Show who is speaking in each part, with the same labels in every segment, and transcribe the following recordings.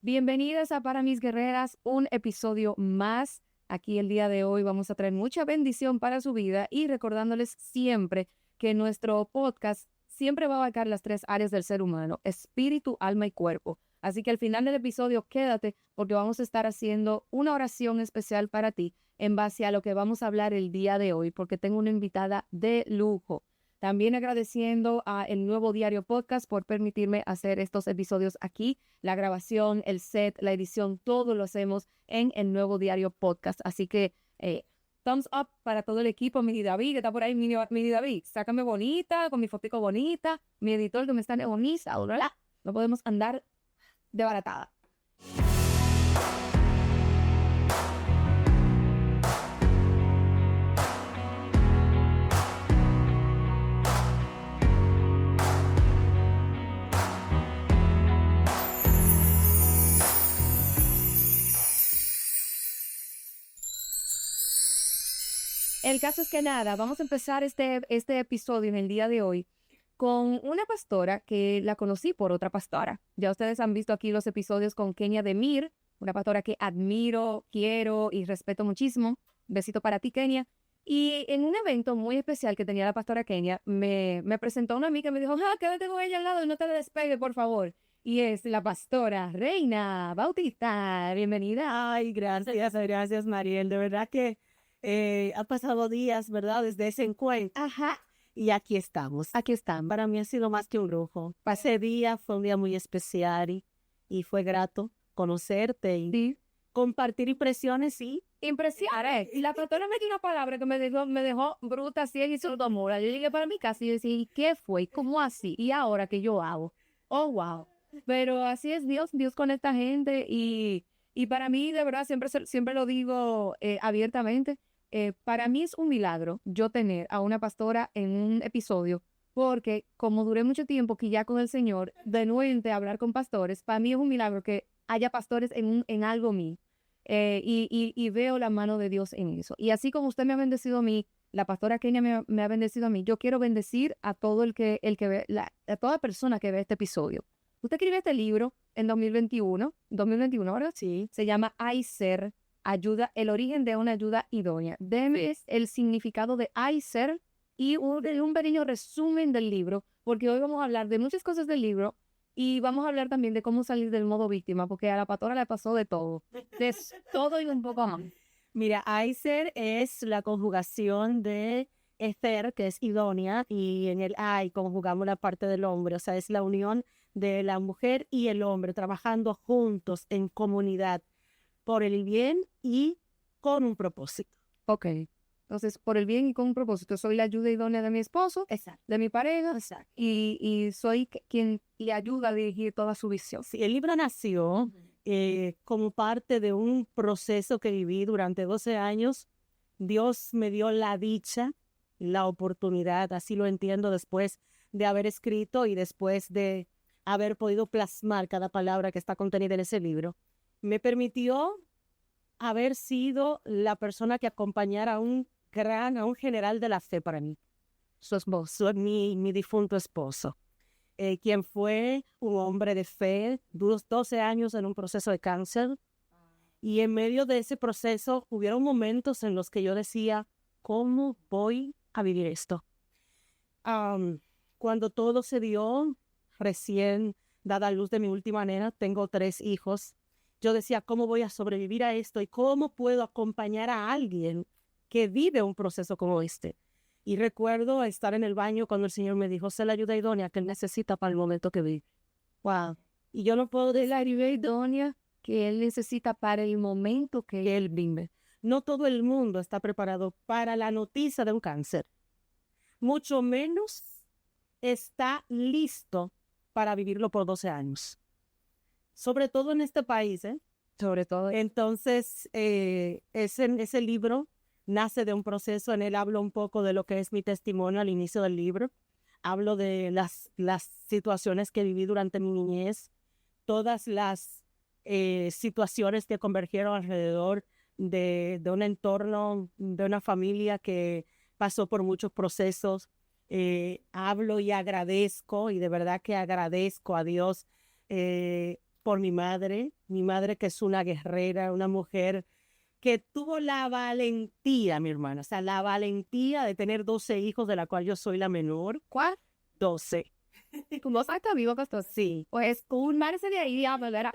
Speaker 1: Bienvenidas a Para Mis Guerreras, un episodio más. Aquí el día de hoy vamos a traer mucha bendición para su vida y recordándoles siempre que nuestro podcast siempre va a abarcar las tres áreas del ser humano: espíritu, alma y cuerpo. Así que al final del episodio quédate porque vamos a estar haciendo una oración especial para ti en base a lo que vamos a hablar el día de hoy, porque tengo una invitada de lujo. También agradeciendo a El Nuevo Diario Podcast por permitirme hacer estos episodios aquí. La grabación, el set, la edición, todo lo hacemos en El Nuevo Diario Podcast. Así que thumbs up para todo el equipo. Mini David, que está por ahí, Mini David, sácame bonita, con mi fotico bonita. Mi editor que me está bonita, no podemos andar de baratada. El caso es que nada, vamos a empezar este episodio en el día de hoy con una pastora que la conocí por otra pastora. Ya ustedes han visto aquí los episodios con Kenia Demir, una pastora que admiro, quiero y respeto muchísimo. Besito para ti, Kenia. Y en un evento muy especial que tenía la pastora Kenia, me presentó una amiga y me dijo, quédate con ella al lado y no te despegues, por favor. Y es la pastora Reina Bautista. Bienvenida.
Speaker 2: Ay, gracias, Mariel. De verdad que ha pasado días, ¿verdad? Desde ese encuentro.
Speaker 1: Ajá,
Speaker 2: Y aquí estamos.
Speaker 1: aquí están.
Speaker 2: Para mí ha sido más que un lujo. Ese día fue un día muy especial y fue grato conocerte y
Speaker 1: Sí.
Speaker 2: compartir impresiones, sí.
Speaker 1: Impresionante. Y la pastora me dio una palabra que me dejó bruta, ciega y sordomuda. Yo llegué para mi casa y yo decía, ¿y qué fue? ¿Cómo así? ¿Y ahora qué yo hago? Oh, wow. Pero así es Dios con esta gente y para mí, de verdad, siempre lo digo abiertamente, para mí es un milagro yo tener a una pastora en un episodio, porque como duré mucho tiempo que ya con el Señor, de nuevo hablar con pastores, para mí es un milagro que haya pastores en algo mío. Y veo la mano de Dios en eso. Y así como usted me ha bendecido a mí, la pastora Kenia me ha bendecido a mí, yo quiero bendecir a todo el que ve, a toda persona que ve este episodio. Usted escribió este libro en 2021, ¿verdad?
Speaker 2: Sí.
Speaker 1: Se llama Hay Ser, el origen de una ayuda idónea. Deme el significado de Hay Ser y un pequeño resumen del libro, porque hoy vamos a hablar de muchas cosas del libro. Y vamos a hablar también de cómo salir del modo víctima, porque a la pastora le pasó de todo. De todo y un poco más.
Speaker 2: Mira, Aiser es la conjugación de Ezer, que es idónea, y en el Ay conjugamos la parte del hombre, o sea, es la unión de la mujer y el hombre trabajando juntos en comunidad por el bien y con un propósito.
Speaker 1: Ok. Entonces, por el bien y con un propósito, soy la ayuda idónea de mi esposo,
Speaker 2: Exacto.
Speaker 1: de mi pareja,
Speaker 2: Exacto.
Speaker 1: y soy quien le ayuda a dirigir toda su visión.
Speaker 2: Sí, el libro nació como parte de un proceso que viví durante 12 años. Dios me dio la dicha, la oportunidad, así lo entiendo, después de haber escrito y después de haber podido plasmar cada palabra que está contenida en ese libro. Me permitió haber sido la persona que acompañara a un general de la fe para mí,
Speaker 1: Su esposo.
Speaker 2: mi difunto esposo. Quien fue un hombre de fe, duró 12 años en un proceso de cáncer, y en medio de ese proceso hubieron momentos en los que yo decía, ¿cómo voy a vivir esto? Cuando todo se dio, recién dada a luz de mi última nena, tengo 3 hijos, yo decía, ¿cómo voy a sobrevivir a esto? ¿Y cómo puedo acompañar a alguien que vive un proceso como este? Y recuerdo estar en el baño cuando el Señor me dijo, sé la ayuda idónea que Él necesita para el momento que vive.
Speaker 1: Wow.
Speaker 2: Y yo no puedo
Speaker 1: Es la ayuda idónea que él necesita para el momento que él vive.
Speaker 2: No todo el mundo está preparado para la noticia de un cáncer. Mucho menos está listo para vivirlo por 12 años. Sobre todo en este país, ¿eh?
Speaker 1: Sobre todo.
Speaker 2: Entonces, ese libro nace de un proceso. En él hablo un poco de lo que es mi testimonio al inicio del libro. Hablo de las situaciones que viví durante mi niñez, todas las situaciones que convergieron alrededor de un entorno, de una familia que pasó por muchos procesos. Hablo y agradezco, y de verdad que agradezco a Dios por mi madre que es una guerrera, una mujer que tuvo la valentía, mi hermana, o sea, la valentía de tener 12 hijos, de la cual yo soy la menor.
Speaker 1: ¿Cuál?
Speaker 2: 12.
Speaker 1: Tu voz está vivo, pastor.
Speaker 2: Sí.
Speaker 1: Pues márese de ahí, ¿verdad?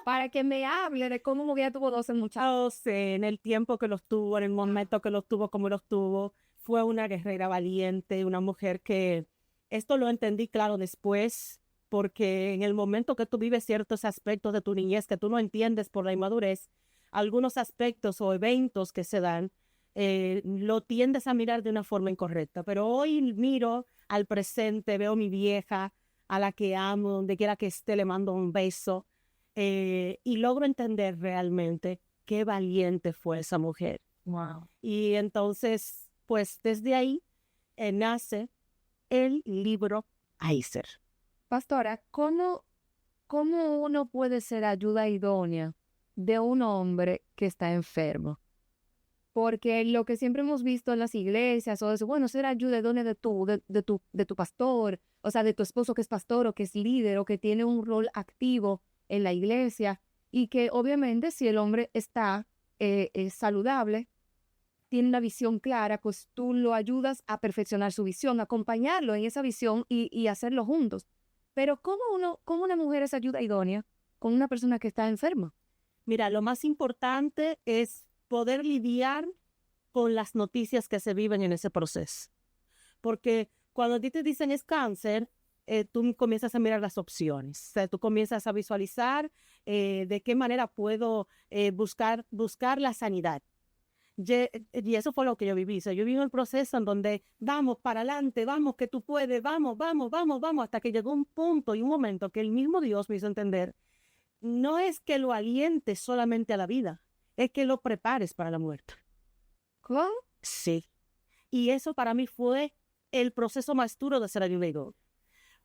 Speaker 1: Para que me hable de cómo ella tuvo 12 muchachos.
Speaker 2: 12, en el tiempo que los tuvo, en el momento que los tuvo, como los tuvo, fue una guerrera valiente, una mujer que, esto lo entendí claro después, porque en el momento que tú vives ciertos aspectos de tu niñez que tú no entiendes por la inmadurez, algunos aspectos o eventos que se dan, lo tiendes a mirar de una forma incorrecta. Pero hoy miro al presente, veo a mi vieja, a la que amo, donde quiera que esté, le mando un beso, y logro entender realmente qué valiente fue esa mujer.
Speaker 1: Wow.
Speaker 2: Y entonces, pues desde ahí nace el libro Aiser.
Speaker 1: Pastora, ¿cómo uno puede ser ayuda idónea de un hombre que está enfermo? Porque lo que siempre hemos visto en las iglesias, o eso, bueno, ser ayuda idónea de tu pastor, o sea, de tu esposo que es pastor o que es líder o que tiene un rol activo en la iglesia, y que obviamente si el hombre está saludable, tiene una visión clara, pues tú lo ayudas a perfeccionar su visión, a acompañarlo en esa visión y hacerlo juntos. Pero ¿cómo una mujer es ayuda idónea con una persona que está enferma?
Speaker 2: Mira, lo más importante es poder lidiar con las noticias que se viven en ese proceso. Porque cuando a ti te dicen es cáncer, tú comienzas a mirar las opciones. O sea, tú comienzas a visualizar de qué manera puedo buscar la sanidad. Y eso fue lo que yo viví. O sea, yo viví un proceso en donde vamos para adelante, vamos que tú puedes, vamos, hasta que llegó un punto y un momento que el mismo Dios me hizo entender, no es que lo alientes solamente a la vida, es que lo prepares para la muerte.
Speaker 1: ¿Cómo?
Speaker 2: Sí. Y eso para mí fue el proceso más duro de ser ayuda idónea.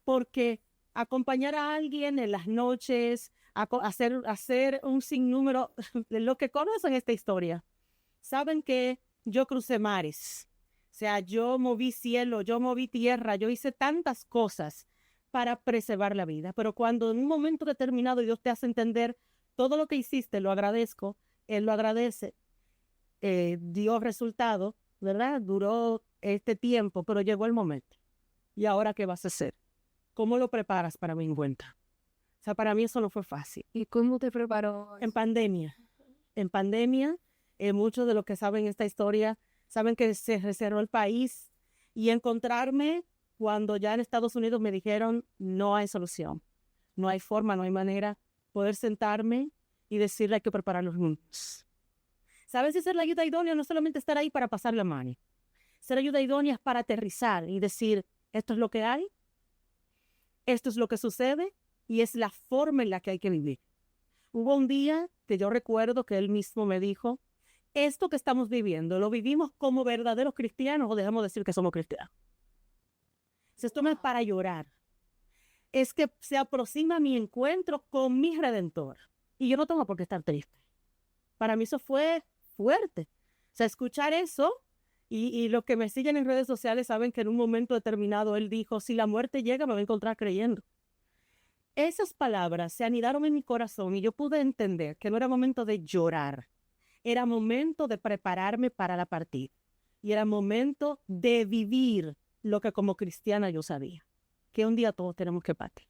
Speaker 2: Porque acompañar a alguien en las noches, hacer un sinnúmero, de los que conocen esta historia, saben que yo crucé mares. O sea, yo moví cielo, yo moví tierra, yo hice tantas cosas para preservar la vida. Pero cuando en un momento determinado Dios te hace entender todo lo que hiciste, lo agradezco, Él lo agradece, dio resultado, ¿verdad? Duró este tiempo, pero llegó el momento. ¿Y ahora qué vas a hacer? ¿Cómo lo preparas para mi encuentro? O sea, para mí eso no fue fácil.
Speaker 1: ¿Y cómo te preparó?
Speaker 2: En pandemia, muchos de los que saben esta historia saben que se cerró el país y encontrarme cuando ya en Estados Unidos me dijeron no hay solución, no hay forma, no hay manera, poder sentarme y decirle hay que prepararlos juntos. ¿Sabes si ser la ayuda idónea no es solamente estar ahí para pasar la mano? Ser ayuda idónea es para aterrizar y decir esto es lo que hay, esto es lo que sucede y es la forma en la que hay que vivir. Hubo un día que yo recuerdo que él mismo me dijo, esto que estamos viviendo, ¿lo vivimos como verdaderos cristianos o dejamos de decir que somos cristianos? Si esto no es para llorar, es que se aproxima mi encuentro con mi Redentor. Y yo no tengo por qué estar triste. Para mí eso fue fuerte. O sea, escuchar eso, y los que me siguen en redes sociales saben que en un momento determinado él dijo, si la muerte llega me va a encontrar creyendo. Esas palabras se anidaron en mi corazón y yo pude entender que no era momento de llorar, era momento de prepararme para la partida y era momento de vivir lo que como cristiana yo sabía, que un día todos tenemos que partir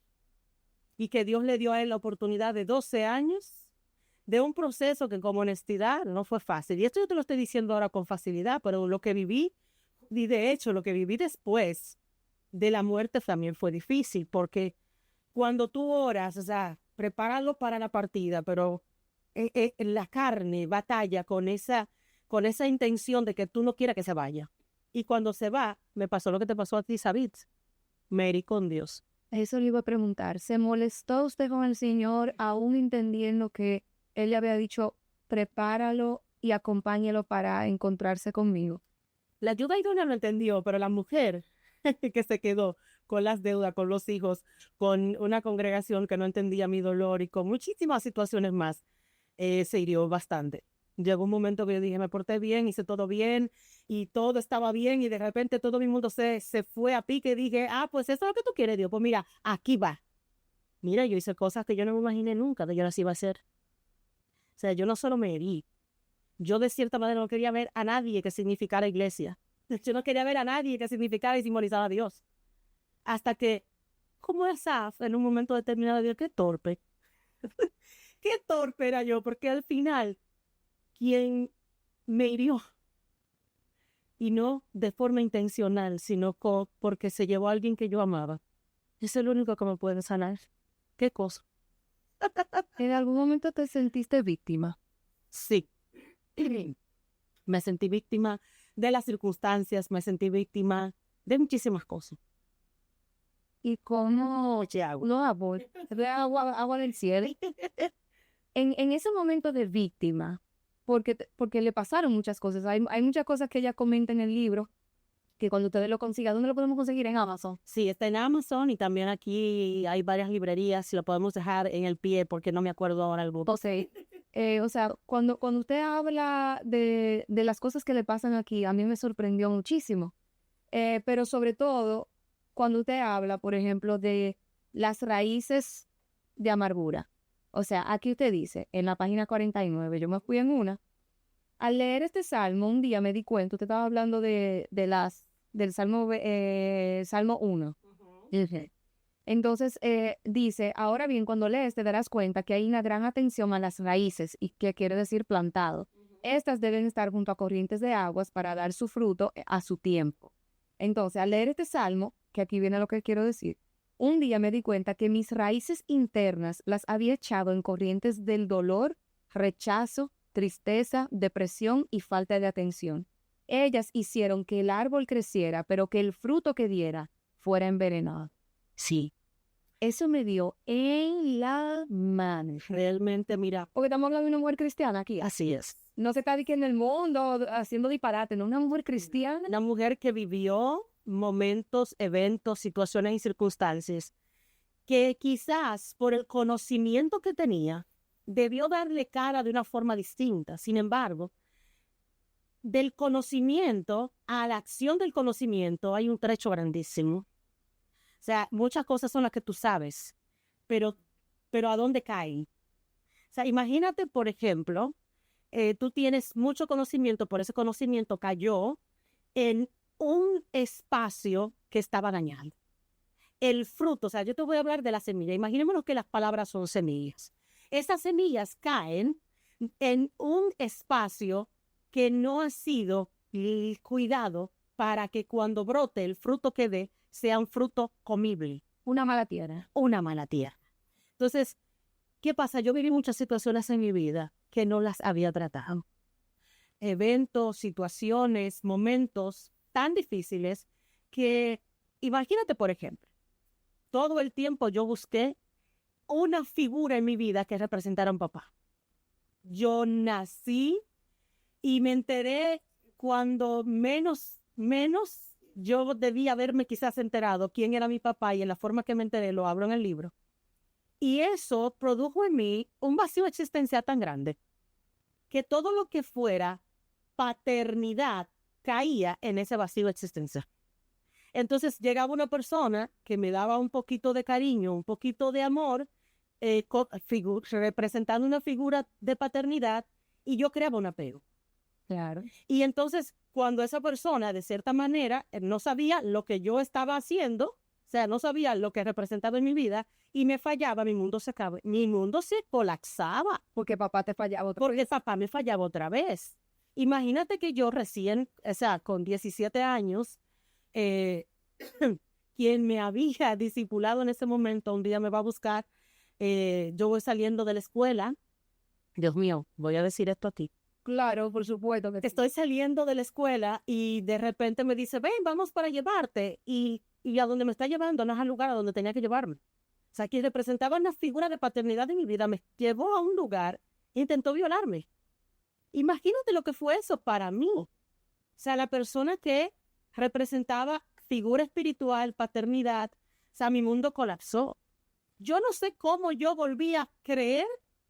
Speaker 2: y que Dios le dio a él la oportunidad de 12 años de un proceso que como honestidad no fue fácil. Y esto yo te lo estoy diciendo ahora con facilidad, pero lo que viví, y de hecho lo que viví después de la muerte también fue difícil, porque cuando tú oras, o sea, prepáralo para la partida, pero la carne batalla con esa intención de que tú no quieras que se vaya. Y cuando se va, me pasó lo que te pasó a ti, Sabit. Me herí con Dios.
Speaker 1: Eso le iba a preguntar. ¿Se molestó usted con el Señor aún entendiendo que Él le había dicho, prepáralo y acompáñelo para encontrarse conmigo?
Speaker 2: La ayuda idónea lo entendió, pero la mujer que se quedó con las deudas, con los hijos, con una congregación que no entendía mi dolor y con muchísimas situaciones más, se hirió bastante. Llegó un momento que yo dije, me porté bien, hice todo bien y todo estaba bien y de repente todo mi mundo se fue a pique y dije, pues eso es lo que tú quieres, Dios. Pues mira, aquí va. Mira, yo hice cosas que yo no me imaginé nunca que yo las iba a hacer. O sea, yo no solo me herí, yo de cierta manera no quería ver a nadie que significara iglesia. Yo no quería ver a nadie que significara y simbolizara a Dios. Hasta que, como Asaf, en un momento determinado, dijo, qué torpe. Qué torpe era yo, porque al final, quien me hirió, y no de forma intencional, sino porque se llevó a alguien que yo amaba, es el único que me puede sanar. ¿Qué cosa?
Speaker 1: ¿En algún momento te sentiste víctima?
Speaker 2: Sí. Me sentí víctima de las circunstancias, me sentí víctima de muchísimas cosas.
Speaker 1: ¿Y cómo?
Speaker 2: Oye, agua.
Speaker 1: No, amor, de agua del cielo. En ese momento de víctima, porque le pasaron muchas cosas. Hay muchas cosas que ella comenta en el libro, que cuando ustedes lo consigan, ¿dónde lo podemos conseguir? En Amazon.
Speaker 2: Sí, está en Amazon y también aquí hay varias librerías, si lo podemos dejar en el pie porque no me acuerdo ahora el grupo.
Speaker 1: Entonces, o sea, cuando usted habla de las cosas que le pasan aquí, a mí me sorprendió muchísimo. Pero sobre todo, cuando usted habla, por ejemplo, de las raíces de amargura. O sea, aquí usted dice, en la página 49, yo me fui en una. Al leer este salmo, un día me di cuenta, usted estaba hablando del Salmo 1. Ujú. Entonces, dice, ahora bien, cuando lees te darás cuenta que hay una gran atención a las raíces, y que quiere decir plantado. Estas deben estar junto a corrientes de aguas para dar su fruto a su tiempo. Entonces, al leer este salmo, que aquí viene lo que quiero decir, un día me di cuenta que mis raíces internas las había echado en corrientes del dolor, rechazo, tristeza, depresión y falta de atención. Ellas hicieron que el árbol creciera, pero que el fruto que diera fuera envenenado.
Speaker 2: Sí,
Speaker 1: Eso me dio en la mano.
Speaker 2: realmente, mira,
Speaker 1: Porque estamos hablando de una mujer cristiana aquí.
Speaker 2: así es.
Speaker 1: No se está en el mundo haciendo disparate, no, una mujer cristiana.
Speaker 2: Una mujer que vivió momentos, eventos, situaciones y circunstancias que quizás por el conocimiento que tenía, debió darle cara de una forma distinta. Sin embargo, del conocimiento a la acción del conocimiento hay un trecho grandísimo. O sea, muchas cosas son las que tú sabes, pero ¿a dónde caen? O sea, imagínate, por ejemplo, tú tienes mucho conocimiento, pero ese conocimiento cayó en un espacio que estaba dañado. El fruto, o sea, yo te voy a hablar de la semilla. Imaginémonos que las palabras son semillas. Esas semillas caen en un espacio que no ha sido cuidado para que cuando brote el fruto que dé sea un fruto comible.
Speaker 1: Una mala tierra.
Speaker 2: Una mala tierra. Entonces, ¿qué pasa? Yo viví muchas situaciones en mi vida que no las había tratado. Eventos, situaciones, momentos tan difíciles que, imagínate, por ejemplo, todo el tiempo yo busqué una figura en mi vida que representara a un papá. Yo nací y me enteré cuando menos yo debía haberme quizás enterado quién era mi papá, y en la forma que me enteré lo hablo en el libro. Y eso produjo en mí un vacío existencial tan grande que todo lo que fuera paternidad caía en ese vacío existencial. Entonces llegaba una persona que me daba un poquito de cariño, un poquito de amor, representando una figura de paternidad, y yo creaba un apego.
Speaker 1: Claro.
Speaker 2: Y entonces, cuando esa persona, de cierta manera, no sabía lo que yo estaba haciendo, o sea, no sabía lo que representaba en mi vida, y me fallaba, mi mundo se acababa, mi mundo se colapsaba.
Speaker 1: Porque papá te fallaba otra
Speaker 2: Porque papá me fallaba otra vez. Imagínate que yo recién, o sea, con 17 años, quien me había discipulado en ese momento, un día me va a buscar, yo voy saliendo de la escuela. Dios mío, voy a decir esto a ti.
Speaker 1: Claro, por supuesto que sí.
Speaker 2: Estoy saliendo de la escuela y de repente me dice, ven, vamos para llevarte. Y a donde me está llevando no es al lugar a donde tenía que llevarme. O sea, quien representaba una figura de paternidad en mi vida me llevó a un lugar e intentó violarme. Imagínate lo que fue eso para mí. O sea, la persona que representaba figura espiritual, paternidad, o sea, mi mundo colapsó. Yo no sé cómo yo volví a creer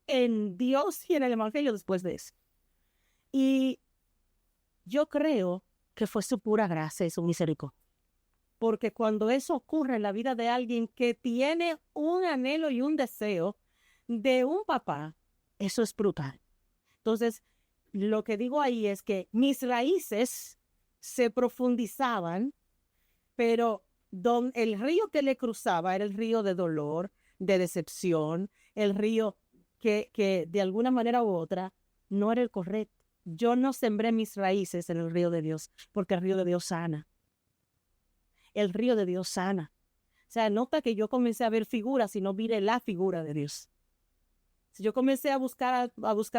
Speaker 2: en Dios y en el Evangelio después de eso. Y yo creo que fue su pura gracia y su misericordia. porque cuando eso ocurre en la vida de alguien que tiene un anhelo y un deseo de un papá, eso es brutal. Entonces, lo que digo ahí es que mis raíces se profundizaban, pero el río que le cruzaba era el río de dolor, de decepción, el río que de alguna manera u otra no era el correcto. Yo no sembré mis raíces en el río de Dios, porque el río de Dios sana. El río de Dios sana. O sea, nota que yo comencé a ver figuras y no miré la figura de Dios. Si yo comencé a buscar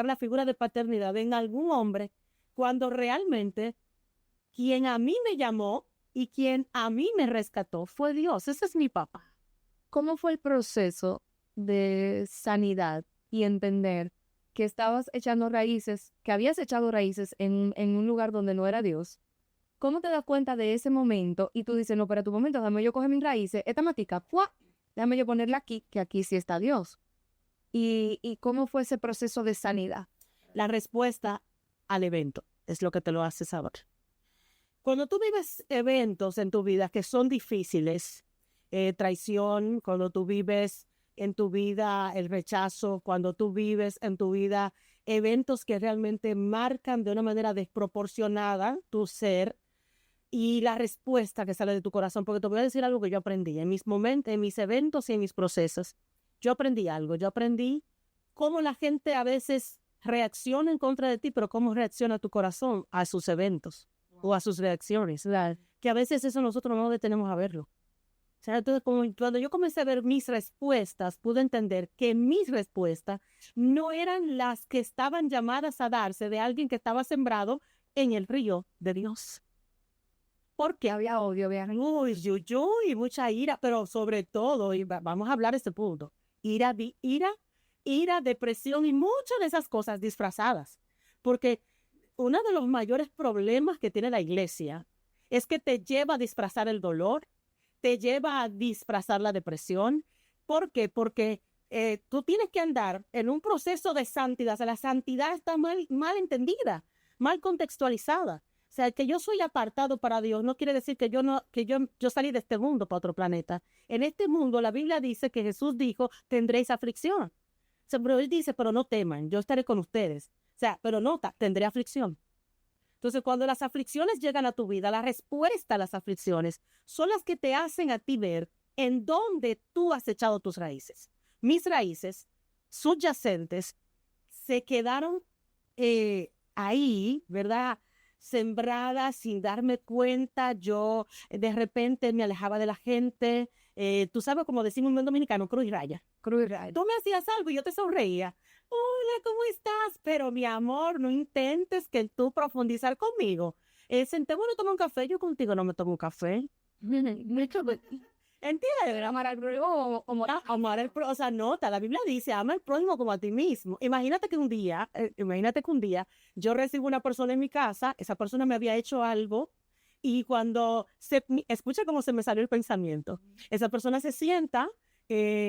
Speaker 2: la figura de paternidad en algún hombre, cuando realmente quien a mí me llamó y quien a mí me rescató fue Dios. Ese es mi papá.
Speaker 1: ¿Cómo fue el proceso de sanidad y entender que estabas echando raíces, que habías echado raíces en un lugar donde no era Dios? ¿Cómo te das cuenta de ese momento y tú dices, no, pero tu momento, déjame yo coger mis raíces, esta matica, ¡pua! Déjame yo ponerla aquí, que aquí sí está Dios? ¿Y cómo fue ese proceso de sanidad?
Speaker 2: La respuesta al evento es lo que te lo hace saber. Cuando tú vives eventos en tu vida que son difíciles, traición, cuando tú vives en tu vida el rechazo, cuando tú vives en tu vida eventos que realmente marcan de una manera desproporcionada tu ser y la respuesta que sale de tu corazón, porque te voy a decir algo que yo aprendí en mis momentos, en mis eventos y en mis procesos. Yo aprendí algo, yo aprendí cómo la gente a veces reacciona en contra de ti, pero cómo reacciona tu corazón a sus eventos o a sus reacciones, ¿verdad? Que a veces eso nosotros no detenemos a verlo. O sea, entonces, cuando yo comencé a ver mis respuestas, pude entender que mis respuestas no eran las que estaban llamadas a darse de alguien que estaba sembrado en el río de Dios. Porque
Speaker 1: había odio, había
Speaker 2: y mucha ira, pero sobre todo, y vamos a hablar de este punto, ira, depresión y muchas de esas cosas disfrazadas. Porque uno de los mayores problemas que tiene la iglesia es que te lleva a disfrazar el dolor, te lleva a disfrazar la depresión. ¿Por qué? Porque tú tienes que andar en un proceso de santidad. O sea, la santidad está mal entendida, mal contextualizada. O sea, que yo soy apartado para Dios no quiere decir que yo salí de este mundo para otro planeta. En este mundo la Biblia dice que Jesús dijo, tendréis aflicción. O sea, pero él dice, pero no teman, yo estaré con ustedes. O sea, pero nota, tendré aflicción. Entonces, cuando las aflicciones llegan a tu vida, la respuesta a las aflicciones son las que te hacen a ti ver en dónde tú has echado tus raíces. Mis raíces subyacentes se quedaron ahí, ¿verdad? Sembradas sin darme cuenta. Yo de repente me alejaba de la gente. Tú sabes, como decimos en buen dominicano, cruz y raya.
Speaker 1: cruz y raya.
Speaker 2: Tú me hacías algo y yo te sonreía. Hola, ¿cómo estás? Pero mi amor, no intentes que tú profundizar conmigo. Sentémonos a tomar un café. Yo contigo no me tomo un café. ¿Entiendes?
Speaker 1: Amar al prójimo
Speaker 2: Amar al prójimo. O sea, nota, la Biblia dice, ama al prójimo como a ti mismo. Imagínate que un día yo recibo una persona en mi casa, esa persona me había hecho algo y cuando escucha cómo se me salió el pensamiento. Esa persona se sienta,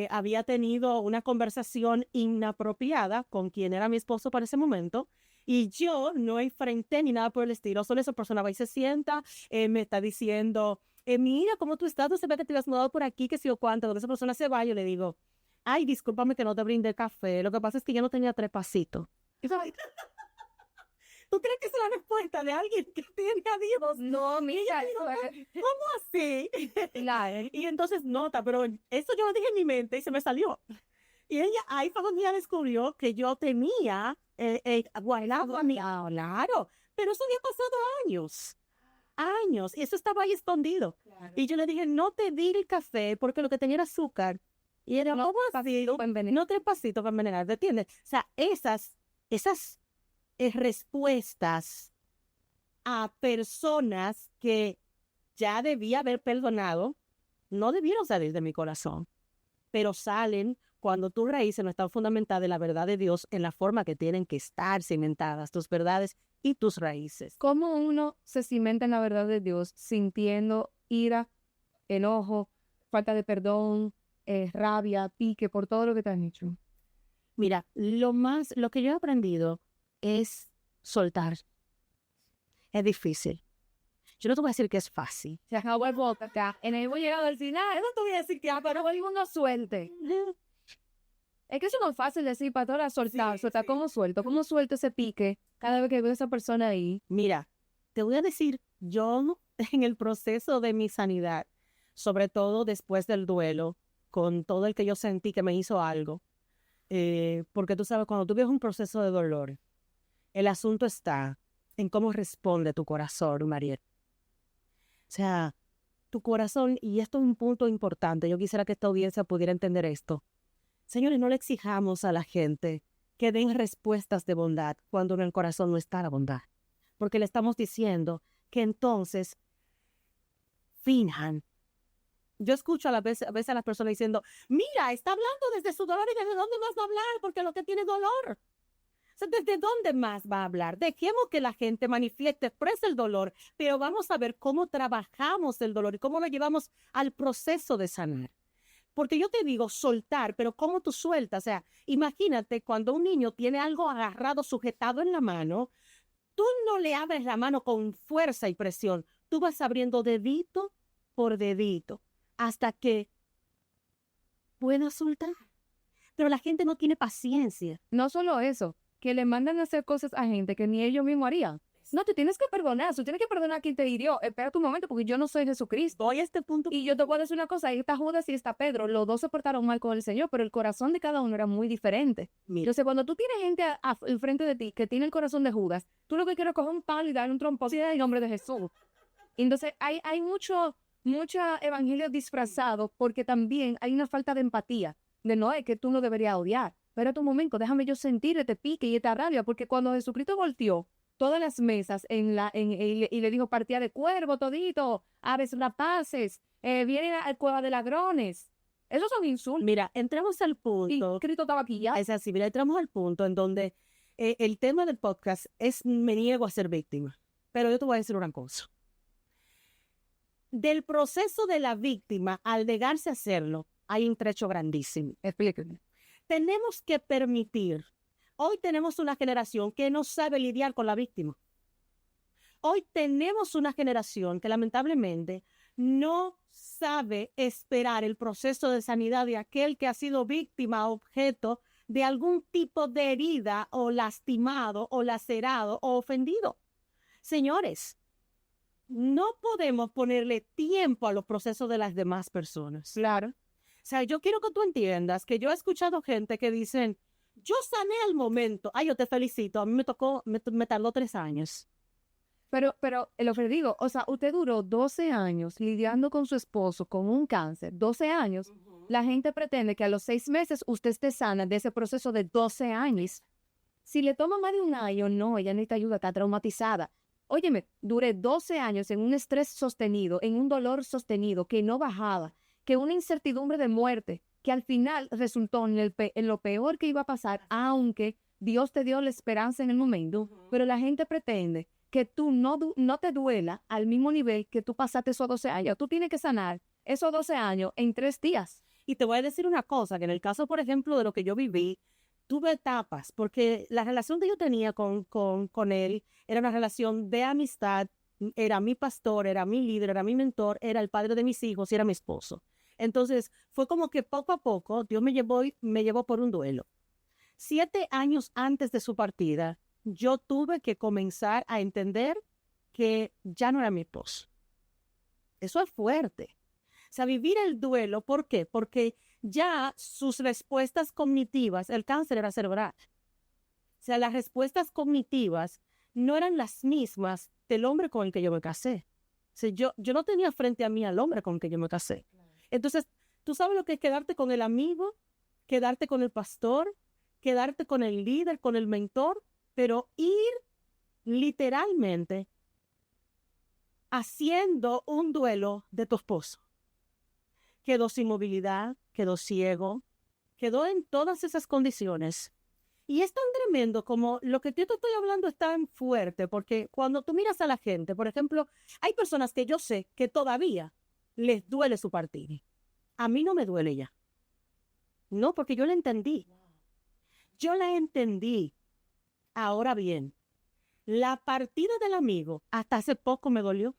Speaker 2: había tenido una conversación inapropiada con quien era mi esposo para ese momento y yo no enfrenté ni nada por el estilo. Solo esa persona va y se sienta, me está diciendo, mira, ¿cómo tú estás? Tú se ve que te habías mudado por aquí, que si o cuánto. Cuando esa persona se va, yo le digo, ay, discúlpame que no te brindé café. Lo que pasa es que yo no tenía 3 pasitos. ¿Tú crees que es la respuesta de alguien que tiene a Dios?
Speaker 1: No, mira,
Speaker 2: ¿cómo así? Y entonces nota, pero eso yo lo dije en mi mente y se me salió. Y ella, ahí fue cuando ella descubrió que yo tenía guardado a mí. Claro, pero eso había pasado años, y eso estaba ahí escondido. Claro. Y yo le dije, no te di el café porque lo que tenía era azúcar. Y era, ¿cómo así? No 3 pasitos para envenenar, ¿te entiendes? O sea, esas respuestas a personas que ya debía haber perdonado, no debieron salir de mi corazón, pero salen cuando tus raíces no están fundamentadas en la verdad de Dios en la forma que tienen que estar cimentadas, tus verdades y tus raíces.
Speaker 1: ¿Cómo uno se cimenta en la verdad de Dios sintiendo ira, enojo, falta de perdón, rabia, pique por todo lo que te han hecho?
Speaker 2: Mira, lo que yo he aprendido es soltar. Es difícil. Yo no te voy a decir que es fácil.
Speaker 1: Se acabó el boca acá. En el hemos llegado al final. No te voy a decir que pero alguno suelte. Es que eso no es fácil decir, pastora, soltar. ¿Cómo suelto? ¿Cómo suelto ese pique cada vez que veo a esa persona ahí?
Speaker 2: Mira, te voy a decir, yo en el proceso de mi sanidad, sobre todo después del duelo, con todo el que yo sentí que me hizo algo, porque tú sabes, cuando tú vives un proceso de dolor, el asunto está en cómo responde tu corazón, Mariel. O sea, tu corazón, y esto es un punto importante, yo quisiera que esta audiencia pudiera entender esto. Señores, no le exijamos a la gente que den respuestas de bondad cuando en el corazón no está la bondad, porque le estamos diciendo que entonces finjan. Yo escucho a veces a las personas diciendo, mira, está hablando desde su dolor y desde dónde más va a hablar, porque lo que tiene dolor. O sea, ¿desde dónde más va a hablar? Dejemos que la gente manifieste, exprese el dolor, pero vamos a ver cómo trabajamos el dolor y cómo lo llevamos al proceso de sanar. Porque yo te digo soltar, pero ¿cómo tú sueltas? O sea, imagínate cuando un niño tiene algo agarrado, sujetado en la mano, tú no le abres la mano con fuerza y presión, tú vas abriendo dedito por dedito hasta que puedas soltar. Pero la gente no tiene paciencia.
Speaker 1: No solo eso, que le mandan a hacer cosas a gente que ni ellos mismos harían. No, te tienes que perdonar, tú tienes que perdonar a quien te hirió. Espérate un momento, porque yo no soy Jesucristo.
Speaker 2: Voy a este punto.
Speaker 1: Y yo te puedo decir una cosa, ahí está Judas y está Pedro, los dos se portaron mal con el Señor, pero el corazón de cada uno era muy diferente.
Speaker 2: Mira,
Speaker 1: Entonces, cuando tú tienes gente enfrente de ti que tiene el corazón de Judas, tú lo que quieres es coger un palo y darle un trompón en el nombre de Jesús. Entonces, hay mucho evangelio disfrazado porque también hay una falta de empatía, de no es que tú no deberías odiar. Espérate un momento, déjame yo sentir este pique y esta rabia, porque cuando Jesucristo volteó todas las mesas y le dijo, partía de cuervo todito, aves rapaces, vienen al cueva de ladrones. Esos son insultos.
Speaker 2: mira, entramos al
Speaker 1: Y
Speaker 2: punto.
Speaker 1: Cristo estaba aquí ya.
Speaker 2: Es así, mira, entramos al punto en donde el tema del podcast es me niego a ser víctima. Pero yo te voy a decir una cosa. Del proceso de la víctima al negarse a hacerlo, hay un trecho grandísimo.
Speaker 1: Explíqueme.
Speaker 2: Tenemos que permitir. Hoy tenemos una generación que no sabe lidiar con la víctima. Hoy tenemos una generación que lamentablemente no sabe esperar el proceso de sanidad de aquel que ha sido víctima, objeto de algún tipo de herida o lastimado o lacerado o ofendido. Señores, no podemos ponerle tiempo a los procesos de las demás personas.
Speaker 1: Claro.
Speaker 2: O sea, yo quiero que tú entiendas que yo he escuchado gente que dicen, yo sané al momento. Ay, yo te felicito. A mí me tardó 3 años.
Speaker 1: Pero lo que le digo, o sea, usted duró 12 años lidiando con su esposo con un cáncer, 12 años. La gente pretende que a los 6 meses usted esté sana de ese proceso de 12 años. Si le toma más de un año, no, ella necesita ayuda, está traumatizada. Óyeme, duré 12 años en un estrés sostenido, en un dolor sostenido que no bajaba, que una incertidumbre de muerte, que al final resultó en lo peor que iba a pasar, aunque Dios te dio la esperanza en el momento, pero la gente pretende que tú no te duela al mismo nivel que tú pasaste esos 12 años. Tú tienes que sanar esos 12 años en 3 días.
Speaker 2: Y te voy a decir una cosa, que en el caso, por ejemplo, de lo que yo viví, tuve etapas, porque la relación que yo tenía con él era una relación de amistad, era mi pastor, era mi líder, era mi mentor, era el padre de mis hijos y era mi esposo. Entonces, fue como que poco a poco Dios me llevó por un duelo. 7 años antes de su partida, yo tuve que comenzar a entender que ya no era mi esposo. Eso es fuerte. O sea, vivir el duelo, ¿por qué? Porque ya sus respuestas cognitivas, el cáncer era cerebral. O sea, las respuestas cognitivas no eran las mismas del hombre con el que yo me casé. O sea, yo no tenía frente a mí al hombre con el que yo me casé. Entonces, ¿tú sabes lo que es quedarte con el amigo, quedarte con el pastor, quedarte con el líder, con el mentor, pero ir literalmente haciendo un duelo de tu esposo? Quedó sin movilidad, quedó ciego, quedó en todas esas condiciones. Y es tan tremendo como lo que yo te estoy hablando es tan fuerte, porque cuando tú miras a la gente, por ejemplo, hay personas que yo sé que todavía les duele su partida. A mí no me duele ya. No, porque yo la entendí. Yo la entendí. Ahora bien, la partida del amigo hasta hace poco me dolió.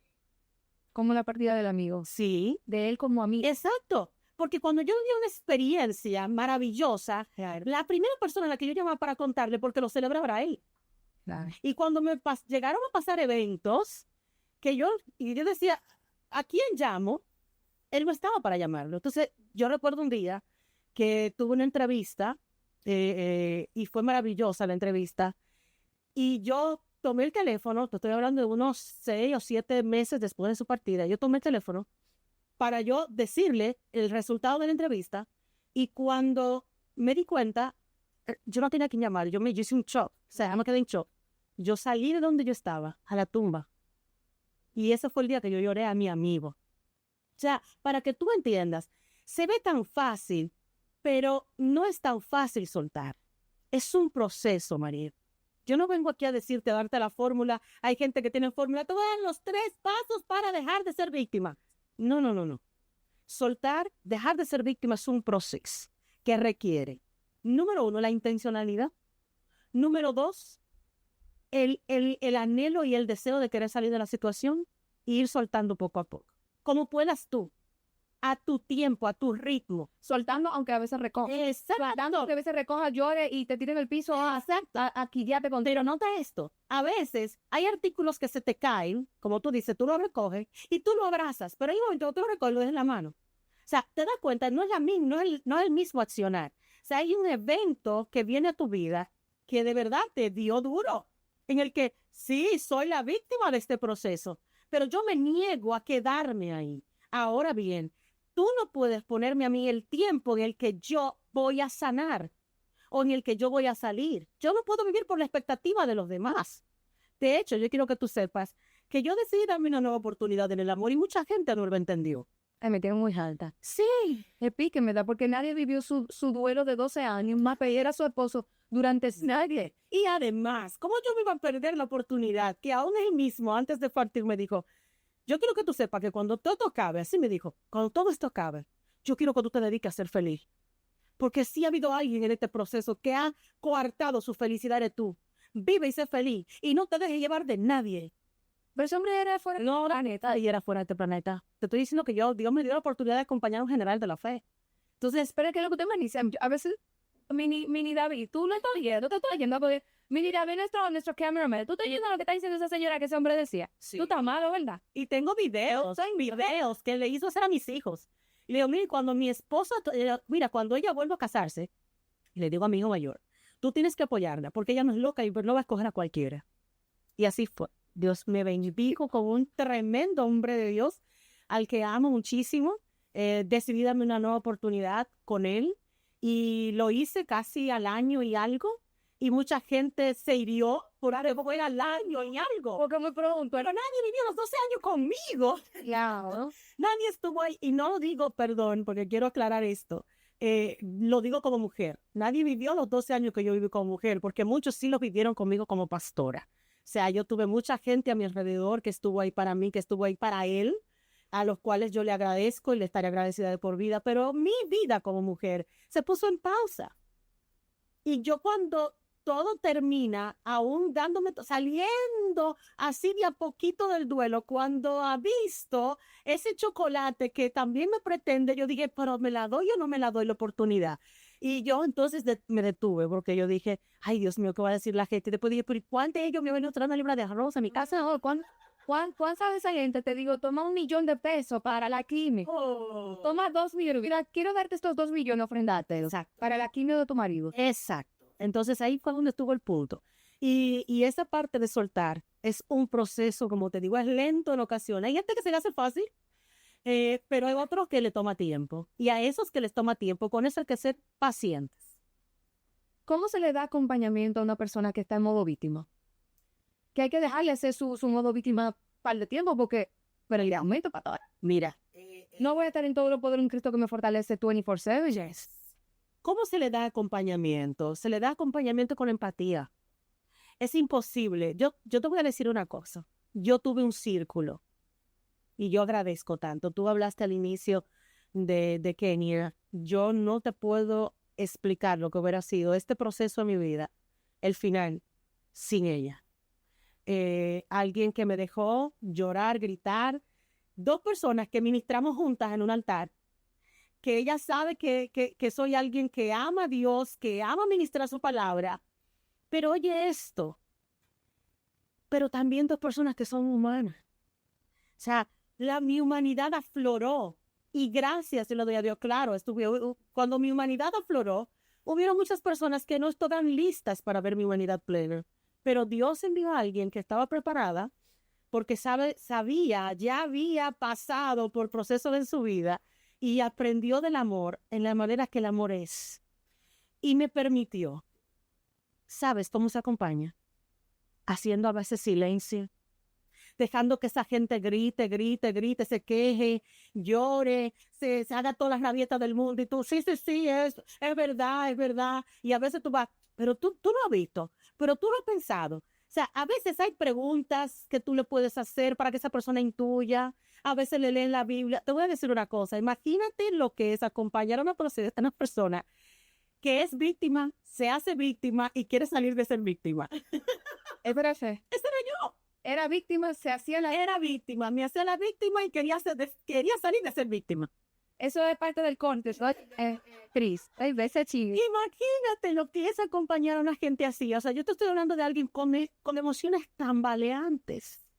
Speaker 1: como la partida del amigo,
Speaker 2: Sí,
Speaker 1: de él como amigo.
Speaker 2: exacto. Porque cuando yo vi una experiencia maravillosa, la primera persona a la que yo llamaba para contarle, porque lo celebraba era él.
Speaker 1: Claro.
Speaker 2: Y cuando llegaron a pasar eventos, y yo decía, ¿a quién llamo? Él no estaba para llamarlo. Entonces, yo recuerdo un día que tuve una entrevista y fue maravillosa la entrevista. Y yo tomé el teléfono, te estoy hablando de unos 6 o 7 meses después de su partida. Yo tomé el teléfono para yo decirle el resultado de la entrevista. Y cuando me di cuenta, yo no tenía que llamar. Yo hice un shock. O sea, me quedé en shock. Yo salí de donde yo estaba, a la tumba. Y ese fue el día que yo lloré a mi amigo. O sea, para que tú entiendas, se ve tan fácil, pero no es tan fácil soltar. Es un proceso, María. Yo no vengo aquí a decirte, a darte la fórmula. Hay gente que tiene fórmula. Te voy a dar los 3 pasos para dejar de ser víctima. No, no, no, no. Soltar, dejar de ser víctima es un proceso que requiere, número 1, la intencionalidad. Número 2, el anhelo y el deseo de querer salir de la situación e ir soltando poco a poco. Como puedas tú, a tu tiempo, a tu ritmo.
Speaker 1: Soltando aunque a veces recoja. Soltando aunque a veces recoja, llore y te tire en el piso. Aquí ya te conté.
Speaker 2: Pero nota esto, a veces hay artículos que se te caen, como tú dices, tú lo recoges y tú lo abrazas, pero hay un momento que tú lo recoges y lo dejas en la mano. O sea, te das cuenta, no es el mismo accionar. O sea, hay un evento que viene a tu vida que de verdad te dio duro, en el que sí, soy la víctima de este proceso, pero yo me niego a quedarme ahí. Ahora bien, tú no puedes ponerme a mí el tiempo en el que yo voy a sanar o en el que yo voy a salir. Yo no puedo vivir por la expectativa de los demás. De hecho, yo quiero que tú sepas que yo decidí darme una nueva oportunidad en el amor y mucha gente no lo entendió.
Speaker 1: Ay, me tiene muy alta.
Speaker 2: Sí,
Speaker 1: El pique me da porque nadie vivió su duelo de 12 años, más era a su esposo durante nadie.
Speaker 2: y además, ¿cómo yo me iba a perder la oportunidad que aún él mismo, antes de partir, me dijo, yo quiero que tú sepas que cuando todo acabe, así me dijo, cuando todo esto acabe, yo quiero que tú te dediques a ser feliz. Porque sí ha habido alguien en este proceso que ha coartado su felicidad, eres tú. Vive y sé feliz y no te dejes llevar de nadie.
Speaker 1: Pero ese hombre era fuera
Speaker 2: No,
Speaker 1: del planeta.
Speaker 2: y era fuera de este planeta. Te estoy diciendo que Dios me dio la oportunidad de acompañar a un general de la fe.
Speaker 1: Entonces, espera que lo que usted me dice, a veces, mini David, tú lo estás oyendo, te estás oyendo, porque mini David, nuestro cameraman, tú estás oyendo lo que está diciendo esa señora que ese hombre decía.
Speaker 2: Sí.
Speaker 1: Tú estás malo, ¿verdad?
Speaker 2: Y tengo videos que le hizo hacer a mis hijos. Y le digo, mira, cuando mi esposa, cuando ella vuelva a casarse, y le digo a mi hijo mayor, tú tienes que apoyarla, porque ella no es loca y no va a escoger a cualquiera. Y así fue. Dios me bendijo con un tremendo hombre de Dios, al que amo muchísimo. Decidí darme una nueva oportunidad con él, y lo hice casi al año y algo, y mucha gente se hirió por algo, era al año y algo.
Speaker 1: Porque me pregunto,
Speaker 2: Pero nadie vivió los 12 años conmigo.
Speaker 1: claro,
Speaker 2: Nadie estuvo ahí. Y no digo perdón, porque quiero aclarar esto. Lo digo como mujer. Nadie vivió los 12 años que yo viví como mujer, porque muchos sí los vivieron conmigo como pastora. O sea, yo tuve mucha gente a mi alrededor que estuvo ahí para mí, que estuvo ahí para él, a los cuales yo le agradezco y le estaré agradecida de por vida. Pero mi vida como mujer se puso en pausa. Y yo, cuando todo termina, aún saliendo así de a poquito del duelo, cuando ha visto ese chocolate que también me pretende, yo dije, pero ¿me la doy o no me la doy la oportunidad? Y yo entonces me detuve, porque yo dije, ay, Dios mío, ¿qué va a decir la gente? Y después dije, pero ¿cuánto ellos me van a traer una libra de arroz a mi casa?
Speaker 1: no, ¿cuánto sabe esa gente? Te digo, toma 1.000.000 de pesos para la quimio.
Speaker 2: Oh.
Speaker 1: Toma 2 millones. Mira, quiero darte estos 2 millones, ofrendarte
Speaker 2: Exacto.
Speaker 1: para la quimio de tu marido.
Speaker 2: Exacto. Entonces ahí fue donde estuvo el punto. Y esa parte de soltar es un proceso, como te digo, es lento en ocasiones. Hay gente que se le hace fácil, pero hay otros que le toma tiempo. Y a esos que les toma tiempo, con eso hay que ser pacientes.
Speaker 1: ¿Cómo se le da acompañamiento a una persona que está en modo víctima? Que hay que dejarle hacer su modo víctima un par de tiempo, porque pero el aumento para todo.
Speaker 2: Mira,
Speaker 1: No voy a estar en todo lo poder en Cristo que me fortalece 24/7.
Speaker 2: yes. ¿Cómo se le da acompañamiento? Se le da acompañamiento con empatía. Es imposible. Yo te voy a decir una cosa. Yo tuve un círculo y yo agradezco tanto. Tú hablaste al inicio de Kenia. Yo no te puedo explicar lo que hubiera sido este proceso en mi vida, el final, sin ella. Alguien que me dejó llorar, gritar, 2 personas que ministramos juntas en un altar, que ella sabe que soy alguien que ama a Dios, que ama ministrar su palabra, pero oye esto, pero también 2 personas que son humanas. O sea, mi humanidad afloró y gracias, se lo doy a Dios, claro, cuando mi humanidad afloró, hubieron muchas personas que no estaban listas para ver mi humanidad plena, pero Dios envió a alguien que estaba preparada porque ya había pasado por procesos en su vida y aprendió del amor en la manera que el amor es. Y me permitió. ¿Sabes cómo se acompaña? Haciendo a veces silencio, dejando que esa gente grite, se queje, llore, se haga todas las rabietas del mundo y tú, sí, es verdad. Y a veces tú vas, pero tú lo has visto, pero tú lo has pensado. O sea, a veces hay preguntas que tú le puedes hacer para que esa persona intuya. A veces le leen la Biblia. Te voy a decir una cosa. Imagínate lo que es acompañar a una persona que es víctima, se hace víctima y quiere salir de ser víctima.
Speaker 1: Espérate.
Speaker 2: Ese era yo.
Speaker 1: Era víctima,
Speaker 2: Era víctima, me hacía la víctima y quería salir de ser víctima.
Speaker 1: Eso es parte del contexto, Cris. Hay veces chido.
Speaker 2: Imagínate lo que es acompañar a una gente así. O sea, yo te estoy hablando de alguien con emociones tambaleantes.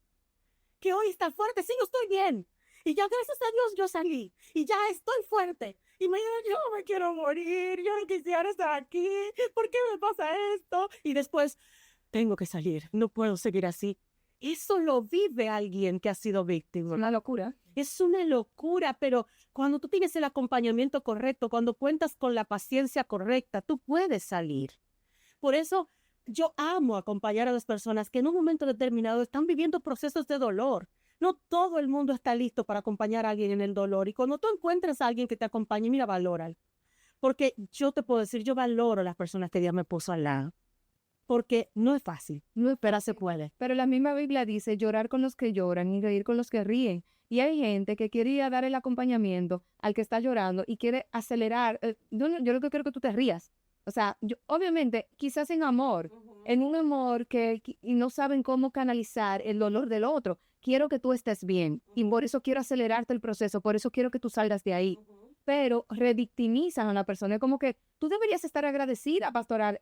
Speaker 2: Que hoy está fuerte, sí, yo estoy bien. Y ya gracias a Dios yo salí. Y ya estoy fuerte. Y mañana yo me quiero morir, yo no quisiera estar aquí. ¿Por qué me pasa esto? Y después, tengo que salir, no puedo seguir así. Eso lo vive alguien que ha sido víctima.
Speaker 1: Una locura.
Speaker 2: Es una locura, pero cuando tú tienes el acompañamiento correcto, cuando cuentas con la paciencia correcta, tú puedes salir. Por eso yo amo acompañar a las personas que en un momento determinado están viviendo procesos de dolor. No todo el mundo está listo para acompañar a alguien en el dolor. Y cuando tú encuentres a alguien que te acompañe, mira, valóralo. Porque yo te puedo decir, yo valoro a las personas que Dios me puso al lado. Porque no es fácil, pero se puede.
Speaker 1: Pero la misma Biblia dice llorar con los que lloran y reír con los que ríen. Y hay gente que quería dar el acompañamiento al que está llorando y quiere acelerar. Yo lo que quiero que tú te rías. O sea, obviamente, quizás en amor, en un amor y no saben cómo canalizar el dolor del otro. Quiero que tú estés bien y por eso quiero acelerarte el proceso, por eso quiero que tú salgas de ahí. Pero revictimizan a la persona. Es como que tú deberías estar agradecida, pastoral,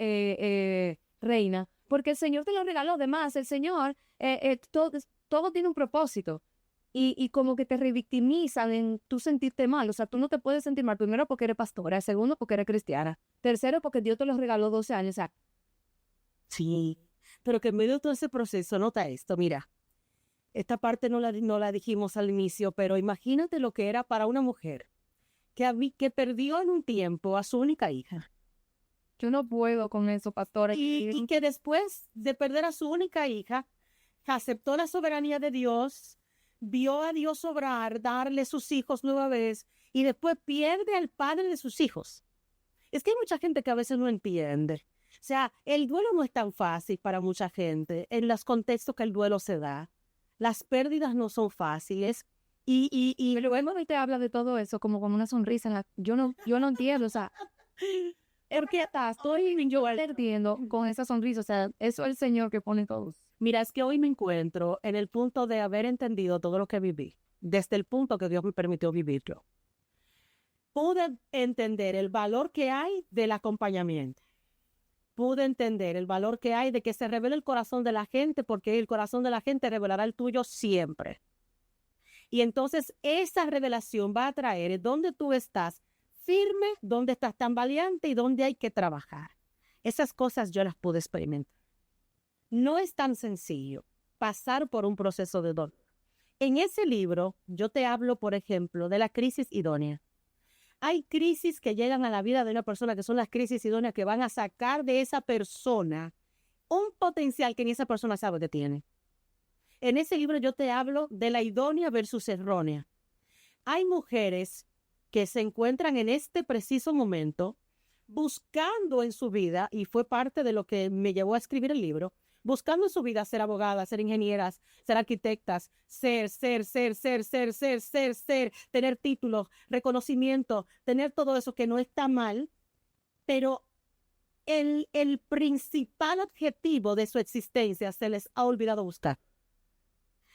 Speaker 1: reina, porque el Señor te lo regaló. Además, el Señor, todo tiene un propósito. Y como que te revictimizan en tú sentirte mal. O sea, tú no te puedes sentir mal. Primero, porque eres pastora. Segundo, porque eres cristiana. Tercero, porque Dios te lo regaló 12 años. O sea,
Speaker 2: sí, pero que en medio de todo ese proceso, nota esto, mira. Esta parte no la dijimos al inicio, pero imagínate lo que era para una mujer que perdió en un tiempo a su única hija.
Speaker 1: Yo no puedo con eso, pastora.
Speaker 2: Y que después de perder a su única hija, aceptó la soberanía de Dios, vio a Dios obrar, darle sus hijos nueva vez, y después pierde al padre de sus hijos. Es que hay mucha gente que a veces no entiende. O sea, el duelo no es tan fácil para mucha gente, en los contextos que el duelo se da. Las pérdidas no son fáciles. Y
Speaker 1: luego te habla de todo eso como con una sonrisa. Yo no entiendo, o sea, porque estoy yo perdiendo con esa sonrisa. O sea, eso es el Señor que pone todo.
Speaker 2: Mira, es que hoy me encuentro en el punto de haber entendido todo lo que viví, desde el punto que Dios me permitió vivirlo. Pude entender el valor que hay del acompañamiento. Pude entender el valor que hay de que se revele el corazón de la gente, porque el corazón de la gente revelará el tuyo siempre. Y entonces esa revelación va a traer dónde tú estás firme, dónde estás tan valiente y dónde hay que trabajar. Esas cosas yo las pude experimentar. No es tan sencillo pasar por un proceso de dolor. En ese libro yo te hablo, por ejemplo, de la crisis idónea. Hay crisis que llegan a la vida de una persona que son las crisis idóneas que van a sacar de esa persona un potencial que ni esa persona sabe que tiene. En ese libro yo te hablo de la idónea versus errónea. Hay mujeres que se encuentran en este preciso momento buscando en su vida, y fue parte de lo que me llevó a escribir el libro, buscando en su vida ser abogadas, ser ingenieras, ser arquitectas, tener títulos, reconocimiento, tener todo eso que no está mal, pero el principal objetivo de su existencia se les ha olvidado buscar.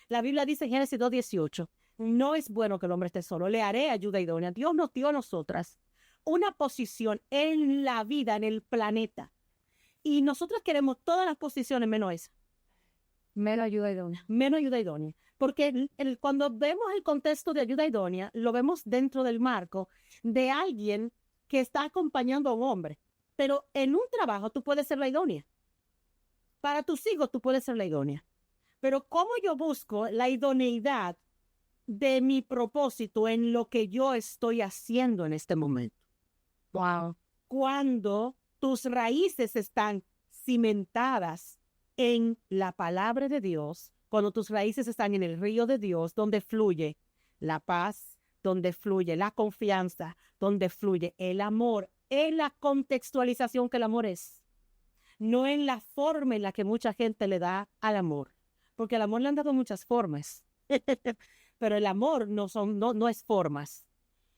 Speaker 2: La Biblia dice en Génesis 2:18, No es bueno que el hombre esté solo. Le haré ayuda idónea. Dios nos dio a nosotras una posición en la vida, en el planeta. Y nosotras queremos todas las posiciones menos esa.
Speaker 1: Menos ayuda idónea.
Speaker 2: Menos ayuda idónea. Porque cuando vemos el contexto de ayuda idónea, lo vemos dentro del marco de alguien que está acompañando a un hombre. Pero en un trabajo tú puedes ser la idónea. Para tus hijos tú puedes ser la idónea. Pero ¿cómo yo busco la idoneidad de mi propósito en lo que yo estoy haciendo en este momento?
Speaker 1: Wow.
Speaker 2: Cuando tus raíces están cimentadas en la palabra de Dios, cuando tus raíces están en el río de Dios, donde fluye la paz, donde fluye la confianza, donde fluye el amor, en la contextualización que el amor es, no en la forma en la que mucha gente le da al amor, porque al amor le han dado muchas formas, pero el amor no es formas,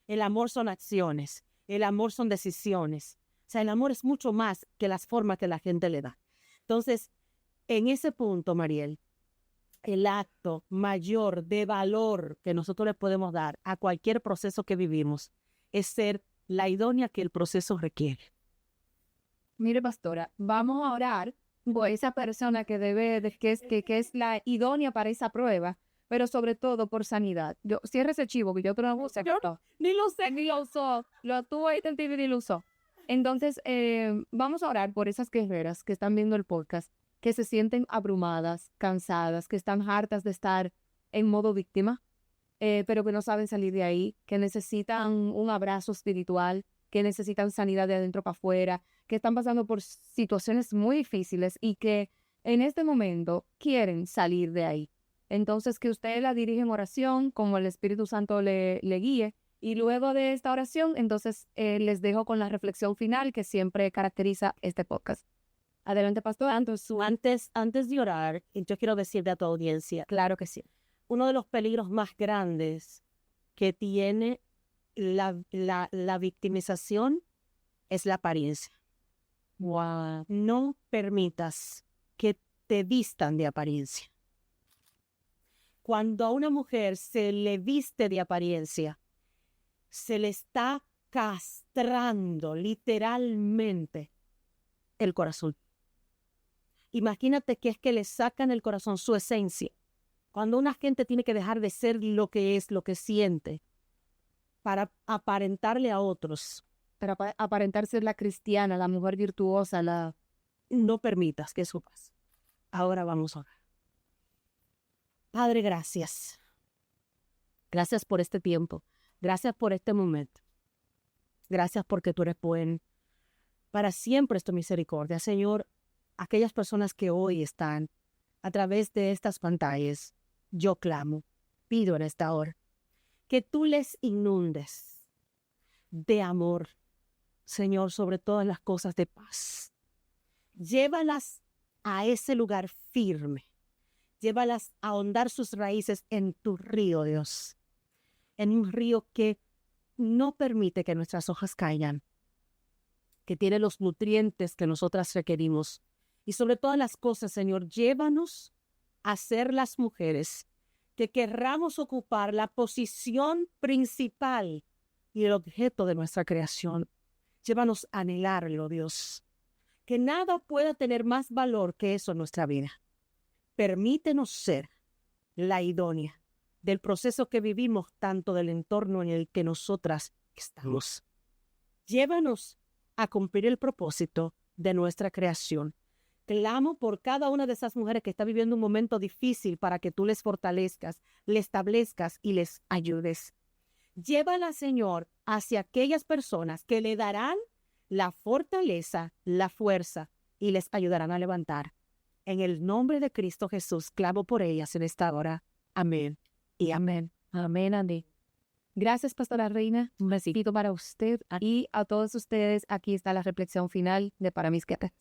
Speaker 2: el amor son acciones, el amor son decisiones, o sea, el amor es mucho más que las formas que la gente le da. Entonces, en ese punto, Mariel, el acto mayor de valor que nosotros le podemos dar a cualquier proceso que vivimos es ser la idónea que el proceso requiere.
Speaker 1: Mire, pastora, vamos a orar por esa persona que que es la idónea para esa prueba, pero sobre todo por sanidad. Yo cierre ese chivo que yo te lo puse. Ni lo sé, ni lo usó. Lo tuvo ahí tentido y ni lo usó. Entonces, vamos a orar por esas guerreras que están viendo el podcast, que se sienten abrumadas, cansadas, que están hartas de estar en modo víctima, pero que no saben salir de ahí, que necesitan un abrazo espiritual, que necesitan sanidad de adentro para afuera, que están pasando por situaciones muy difíciles y que en este momento quieren salir de ahí. Entonces, que usted la dirige en oración, como el Espíritu Santo le guíe. Y luego de esta oración, entonces les dejo con la reflexión final que siempre caracteriza este podcast. Adelante, pastor.
Speaker 2: Antes de orar, yo quiero decirle a tu audiencia,
Speaker 1: Claro que sí.
Speaker 2: uno de los peligros más grandes que tiene la victimización es la apariencia.
Speaker 1: Wow.
Speaker 2: No permitas que te vistan de apariencia. Cuando a una mujer se le viste de apariencia, se le está castrando literalmente el corazón. Imagínate que es que le sacan el corazón, su esencia. Cuando una gente tiene que dejar de ser lo que es, lo que siente, para aparentarle a otros.
Speaker 1: Para aparentar ser la cristiana, la mujer virtuosa,
Speaker 2: No permitas que eso pase. Ahora vamos a orar. Padre, gracias. Gracias por este tiempo. Gracias por este momento. Gracias porque tú eres bueno. Para siempre es tu misericordia. Señor, aquellas personas que hoy están a través de estas pantallas, yo clamo, pido en esta hora, que tú les inundes de amor, Señor, sobre todas las cosas de paz. Llévalas a ese lugar firme. Llévalas a ahondar sus raíces en tu río, Dios. En un río que no permite que nuestras hojas caigan, que tiene los nutrientes que nosotras requerimos. Y sobre todas las cosas, Señor, llévanos a ser las mujeres que querramos ocupar la posición principal y el objeto de nuestra creación. Llévanos a anhelarlo, Dios. Que nada pueda tener más valor que eso en nuestra vida. Permítenos ser la idónea del proceso que vivimos, tanto del entorno en el que nosotras estamos. Llévanos a cumplir el propósito de nuestra creación. Clamo por cada una de esas mujeres que está viviendo un momento difícil para que tú les fortalezcas, les establezcas y les ayudes. Llévala, Señor, hacia aquellas personas que le darán la fortaleza, la fuerza y les ayudarán a levantar. En el nombre de Cristo Jesús, clamo por ellas en esta hora. Amén y amén.
Speaker 1: Amén, Andy. Gracias, pastora Reina. Un besito para usted y a todos ustedes. Aquí está la reflexión final de Para Mis Guerreras.